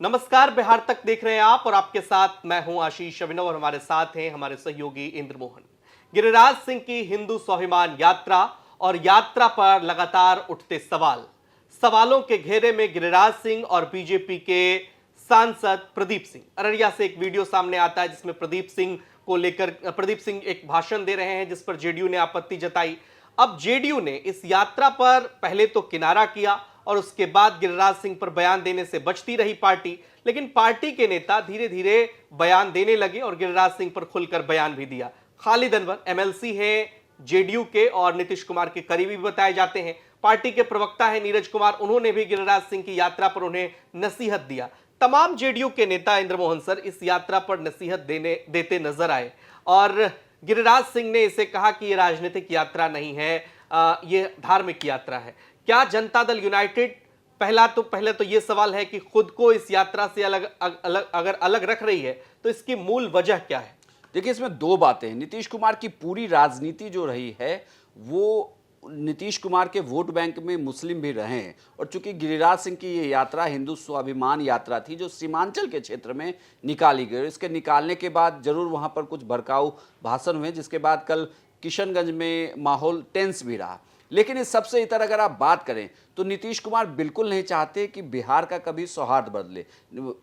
नमस्कार, बिहार तक देख रहे हैं आप और आपके साथ मैं हूं आशीष अभिनव और हमारे साथ हैं हमारे सहयोगी इंद्र मोहन। गिरिराज सिंह की हिंदू स्वाभिमान यात्रा और यात्रा पर लगातार उठते सवालों के घेरे में गिरिराज सिंह और बीजेपी के सांसद प्रदीप सिंह। अररिया से एक वीडियो सामने आता है जिसमें प्रदीप सिंह एक भाषण दे रहे हैं जिस पर जेडीयू ने आपत्ति जताई। अब जेडीयू ने इस यात्रा पर पहले तो किनारा किया और उसके बाद गिरिराज सिंह पर बयान देने से बचती रही पार्टी, लेकिन पार्टी के नेता धीरे धीरे बयान देने लगे और गिरिराज सिंह पर खुलकर बयान भी दिया। खालिद अनवर एमएलसी हैं जेडीयू के और नीतीश कुमार के करीबी बताए जाते हैं। पार्टी के प्रवक्ता हैं नीरज कुमार, उन्होंने भी गिरिराज सिंह की यात्रा पर उन्हें नसीहत दिया। तमाम जेडीयू के नेता इंद्र मोहन सर इस यात्रा पर नसीहत देते नजर आए और गिरिराज सिंह ने इसे कहा कि यह राजनीतिक यात्रा नहीं है, ये धार्मिक यात्रा है। क्या जनता दल यूनाइटेड पहले तो यह सवाल है कि खुद को इस यात्रा से अगर अलग रख रही है तो इसकी मूल वजह क्या है? देखिए, इसमें दो बातें हैं। नीतीश कुमार की पूरी राजनीति जो रही है वो नीतीश कुमार के वोट बैंक में मुस्लिम भी रहे हैं और चूंकि गिरिराज सिंह की ये यात्रा हिंदू स्वाभिमान यात्रा थी जो सीमांचल के क्षेत्र में निकाली गई। इसके निकालने के बाद जरूर वहां पर कुछ भड़काऊ भाषण हुए जिसके बाद कल किशनगंज में माहौल टेंस भी रहा। लेकिन इस सबसे इतर अगर आप बात करें तो नीतीश कुमार बिल्कुल नहीं चाहते कि बिहार का कभी सौहार्द बदले।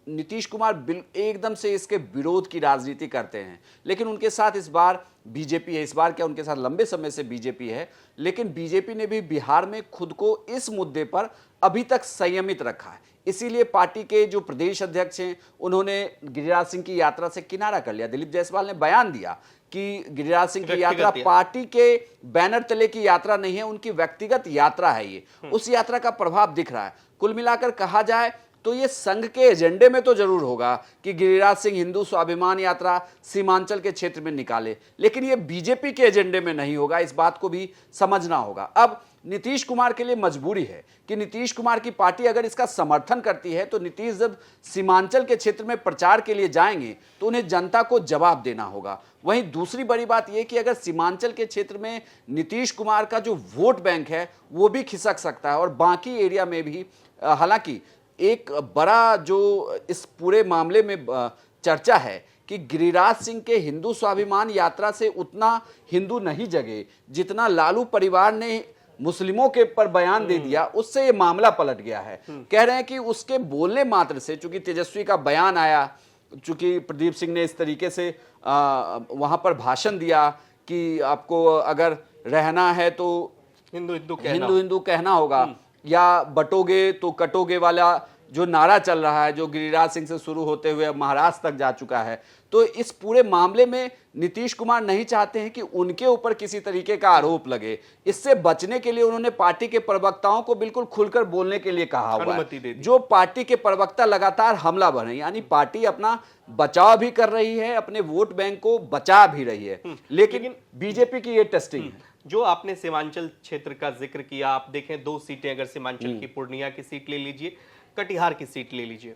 नीतीश कुमार एकदम से इसके विरोध की राजनीति करते हैं, लेकिन उनके साथ इस बार बीजेपी है। इस बार क्या उनके साथ लंबे समय से बीजेपी है, लेकिन बीजेपी ने भी बिहार में खुद को इस मुद्दे पर अभी तक संयमित रखा है। इसीलिए पार्टी के जो प्रदेश अध्यक्ष हैं उन्होंने गिरिराज सिंह की यात्रा से किनारा कर लिया। दिलीप जायसवाल ने बयान दिया कि गिरिराज सिंह की यात्रा पार्टी के बैनर तले की यात्रा नहीं है, उनकी व्यक्तिगत यात्रा है। ये उस यात्रा का प्रभाव दिख रहा है। कुल मिलाकर कहा जाए तो ये संघ के एजेंडे में तो जरूर होगा कि गिरिराज सिंह हिंदू स्वाभिमान यात्रा सीमांचल के क्षेत्र में निकाले, लेकिन ये बीजेपी के एजेंडे में नहीं होगा। इस बात को भी समझना होगा। अब नीतीश कुमार के लिए मजबूरी है कि नीतीश कुमार की पार्टी अगर इसका समर्थन करती है तो नीतीश जब सीमांचल के क्षेत्र में प्रचार के लिए जाएंगे तो उन्हें जनता को जवाब देना होगा। वहीं दूसरी बड़ी बात यह कि अगर सीमांचल के क्षेत्र में नीतीश कुमार का जो वोट बैंक है वो भी खिसक सकता है और बाकी एरिया में भी। हालांकि एक बड़ा जो इस पूरे मामले में चर्चा है कि गिरिराज सिंह के हिंदू स्वाभिमान यात्रा से उतना हिंदू नहीं जगे जितना लालू परिवार ने मुस्लिमों के पर बयान दे दिया, उससे ये मामला पलट गया है। कह रहे हैं कि उसके बोलने मात्र से, चूंकि तेजस्वी का बयान आया, चूंकि प्रदीप सिंह ने इस तरीके से वहां पर भाषण दिया कि आपको अगर रहना है तो हिंदू कहना होगा या बटोगे तो कटोगे वाला जो नारा चल रहा है, जो गिरिराज सिंह से शुरू होते हुए महाराष्ट्र तक जा चुका है। तो इस पूरे मामले में नीतीश कुमार नहीं चाहते हैं कि उनके ऊपर किसी तरीके का आरोप लगे। इससे बचने के लिए उन्होंने पार्टी के प्रवक्ताओं को बिल्कुल खुलकर बोलने के लिए कहा हुआ है। जो पार्टी के प्रवक्ता लगातार हमला बन रहे हैं, यानी पार्टी अपना बचाव भी कर रही है, अपने वोट बैंक को बचा भी रही है, लेकिन बीजेपी की ये टेस्टिंग है। जो आपने सीमांचल क्षेत्र का जिक्र किया, आप देखें 2 सीटें अगर सीमांचल की पूर्णिया की सीट ले लीजिए, कटिहार की सीट ले लीजिए।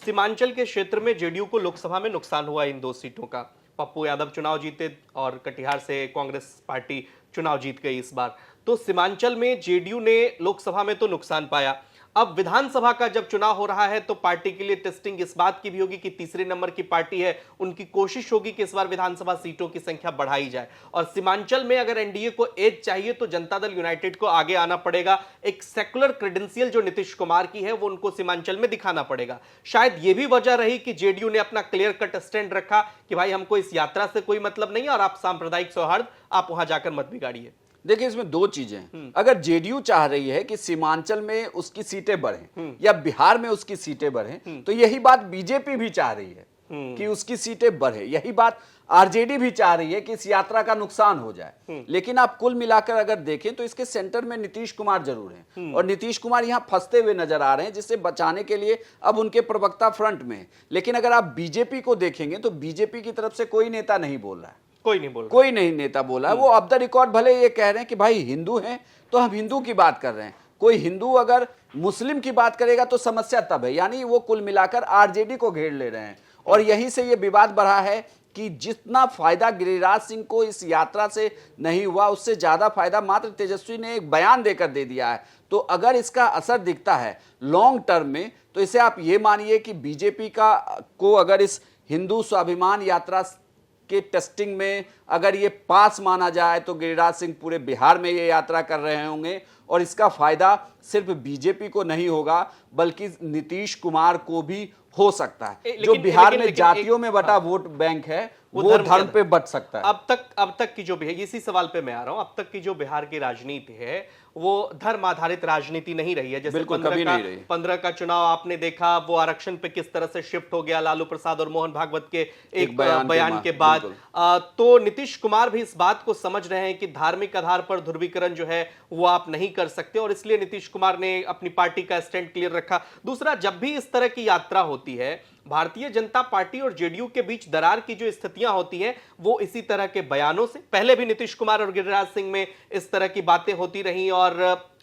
सीमांचल के क्षेत्र में जेडीयू को लोकसभा में नुकसान हुआ इन 2 सीटों का। पप्पू यादव चुनाव जीते और कटिहार से कांग्रेस पार्टी चुनाव जीत गई इस बार। तो सीमांचल में जेडीयू ने लोकसभा में तो नुकसान पाया। अब विधानसभा का जब चुनाव हो रहा है तो पार्टी के लिए टेस्टिंग इस बात की भी होगी कि तीसरे नंबर की पार्टी है, उनकी कोशिश होगी कि इस बार विधानसभा सीटों की संख्या बढ़ाई जाए। और सीमांचल में अगर एनडीए को एज चाहिए तो जनता दल यूनाइटेड को आगे आना पड़ेगा। एक सेकुलर क्रेडेंशियल जो नीतीश कुमार की है वो उनको सीमांचल में दिखाना पड़ेगा। शायद ये भी वजह रही कि जेडीयू ने अपना क्लियर कट स्टैंड रखा कि भाई हमको इस यात्रा से कोई मतलब नहीं और आप सांप्रदायिक सौहार्द आप वहां जाकर मत बिगाड़िए। देखिए, इसमें 2 चीजें हैं। अगर जेडीयू चाह रही है कि सीमांचल में उसकी सीटें बढ़ें या बिहार में उसकी सीटें बढ़ें, तो यही बात बीजेपी भी चाह रही है कि उसकी सीटें बढ़े। यही बात आरजेडी भी चाह रही है कि इस यात्रा का नुकसान हो जाए। लेकिन आप कुल मिलाकर अगर देखें तो इसके सेंटर में नीतीश कुमार जरूर हैं और नीतीश कुमार यहां फंसते हुए नजर आ रहे हैं, जिससे बचाने के लिए अब उनके प्रवक्ता फ्रंट में है। लेकिन अगर आप बीजेपी को देखेंगे तो बीजेपी की तरफ से कोई नेता नहीं बोल रहा है, कोई नहीं नेता बोला। वो ऑफ द रिकॉर्ड भले ये कह रहे हैं कि भाई हिंदू हैं तो हम हिंदू की बात कर रहे हैं, कोई हिंदू अगर मुस्लिम की बात करेगा तो समस्या तब है। यानी वो कुल मिलाकर आरजेडी को घेर ले रहे हैं और यहीं से ये विवाद बढ़ा है कि जितना फायदा गिरिराज सिंह को इस यात्रा से नहीं हुआ, उससे ज्यादा फायदा मात्र तेजस्वी ने एक बयान देकर दे दिया है। तो अगर इसका असर दिखता है लॉन्ग टर्म में, तो इसे आप ये मानिए कि बीजेपी को अगर इस हिंदू स्वाभिमान यात्रा के टेस्टिंग में अगर ये पास माना जाए तो गिरिराज सिंह पूरे बिहार में ये यात्रा कर रहे होंगे, और इसका फायदा सिर्फ बीजेपी को नहीं होगा बल्कि नीतीश कुमार को भी हो सकता है। जो बिहार में जातियों में बटा वोट बैंक है वो धर्म पे बच सकता है। अब तक की जो भी है, इसी सवाल पे मैं आ रहा हूं, अब तक की जो बिहार की राजनीति है वो धर्म आधारित राजनीति नहीं रही है। जैसे 15 का चुनाव आपने देखा, वो आरक्षण पे किस तरह से शिफ्ट हो गया लालू प्रसाद और मोहन भागवत के एक बयान के बाद। तो नीतीश कुमार भी इस बात को समझ रहे हैं कि धार्मिक आधार पर ध्रुवीकरण जो है वो आप नहीं कर सकते, और इसलिए नीतीश कुमार ने अपनी पार्टी का स्टैंड क्लियर रखा। दूसरा, जब भी इस तरह की यात्रा होती है, भारतीय जनता पार्टी और जेडीयू के बीच दरार की जो स्थितियां होती हैं वो इसी तरह के बयानों से, पहले भी नीतीश कुमार और गिरिराज सिंह में इस तरह की बातें होती रही, और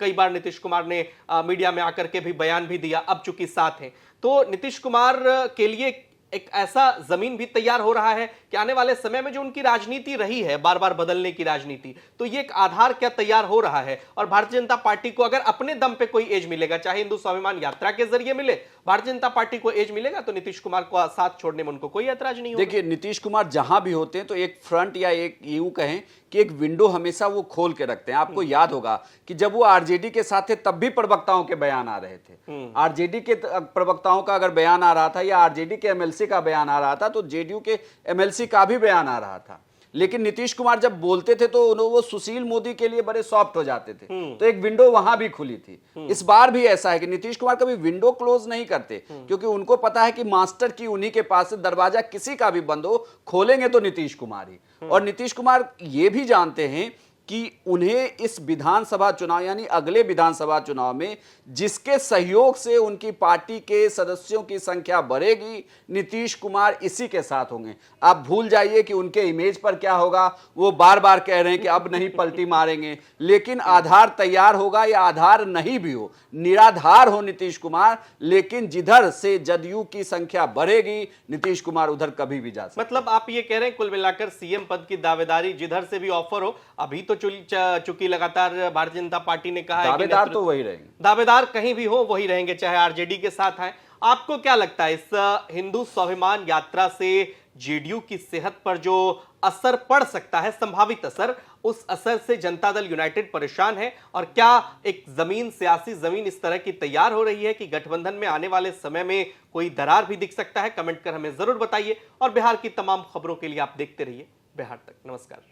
कई बार नीतीश कुमार ने मीडिया में आकर के भी बयान भी दिया। अब चूंकि साथ हैं, तो नीतीश कुमार के लिए एक ऐसा जमीन भी तैयार हो रहा है कि आने वाले समय में जो उनकी राजनीति रही है बार बार बदलने की राजनीति, तो ये एक आधार क्या तैयार हो रहा है। और भारतीय जनता पार्टी को अगर अपने दम पे कोई एज मिलेगा, चाहे हिंदू स्वाभिमान यात्रा के जरिए मिले, भारतीय जनता पार्टी को एज मिलेगा, तो नीतीश कुमार को साथ छोड़ने में उनको कोई ऐतराज नहीं होगा। देखिए, नीतीश कुमार जहां भी होते हैं तो एक फ्रंट या एक यूं कहें कि एक विंडो हमेशा वो खोल के रखते हैं। आपको याद होगा कि जब वो आरजेडी के साथ थे तब भी प्रवक्ताओं के बयान आ रहे थे। आरजेडी के प्रवक्ताओं का अगर बयान आ रहा था या आरजेडी के एमएलसी का बयान आ रहा था तो जेडीयू के एमएलसी का भी बयान आ रहा था। लेकिन नीतीश कुमार जब बोलते थे तो वो सुशील मोदी के लिए बड़े सॉफ्ट हो जाते थे, तो एक विंडो वहां भी खुली थी। इस बार भी ऐसा है कि नीतीश कुमार कभी विंडो क्लोज नहीं करते, क्योंकि उनको पता है कि मास्टर की उन्हीं के पास से, दरवाजा किसी का भी बंद हो, खोलेंगे तो नीतीश कुमार ही। और नीतीश कुमार ये भी जानते हैं कि उन्हें इस विधानसभा चुनाव यानी अगले विधानसभा चुनाव में जिसके सहयोग से उनकी पार्टी के सदस्यों की संख्या बढ़ेगी, नीतीश कुमार इसी के साथ होंगे। आप भूल जाइए कि उनके इमेज पर क्या होगा, वो बार बार कह रहे हैं कि अब नहीं पलटी मारेंगे, लेकिन आधार तैयार होगा या आधार नहीं भी हो, निराधार हो नीतीश कुमार, लेकिन जिधर से जदयू की संख्या बढ़ेगी नीतीश कुमार उधर कभी भी जा सकते। मतलब आप ये कह रहे हैं कुल मिलाकर सीएम पद की दावेदारी जिधर से भी ऑफर हो, अभी तो चूंकि लगातार भारतीय जनता पार्टी ने कहा है कि दावेदार तो वही रहेंगे, दावेदार कहीं भी हो वही रहेंगे, चाहे आरजेडी के साथ आए। आपको क्या लगता है इस हिंदू स्वाभिमान यात्रा से जेडीयू की सेहत पर जो असर पड़ सकता है, संभावित असर, उस असर से जनता दल यूनाइटेड परेशान है? और क्या एक सियासी जमीन इस तरह की तैयार हो रही है कि गठबंधन में आने वाले समय में कोई दरार भी दिख सकता है? कमेंट कर हमें जरूर बताइए, और बिहार की तमाम खबरों के लिए आप देखते रहिए बिहार तक। नमस्कार।